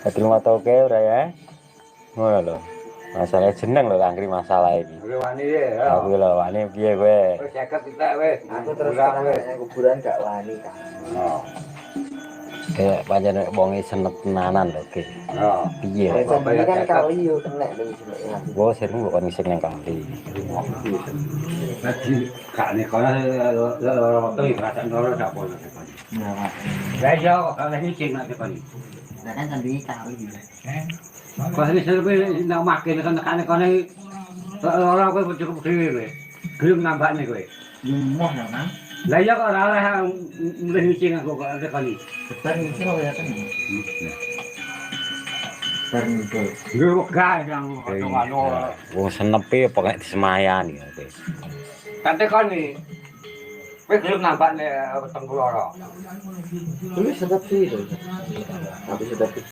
Dadi ngotoke ora ya. Ngono lho. Masalah jeneng lho kangkring masalah iki. Oke wani ya. Aku lho wani piye kowe? Wis 50 kita wis. Aku terus terang kuburan gak wani kan. Oh. Kayak pancen wong senet tenanan lho iki. Oh. Piye? Ini kan kali yo kena lho jenenge. Wo sering kok ngising nang kali. Dadi gak nekono roto iki rasane ora gak ono. Nah, Pak. Lah yo oleh iki nek tekoni. Nah kan sambil kali juga. Kok wis nang makin kan kono ora kowe cukup dhewe kowe. Gelem nambahne kowe. Lumoh ya kan. Lah iya kok ora oleh mulih ngicing aku kok tekoni. Betul iki lho ya kan. Berniku. Lho wegah yang ngono. Wong senepe pokoke disemayani oke. Kan tekoni. Kowe gelem nambahne weteng kula ora. Terus sedap sih. Tapi sedap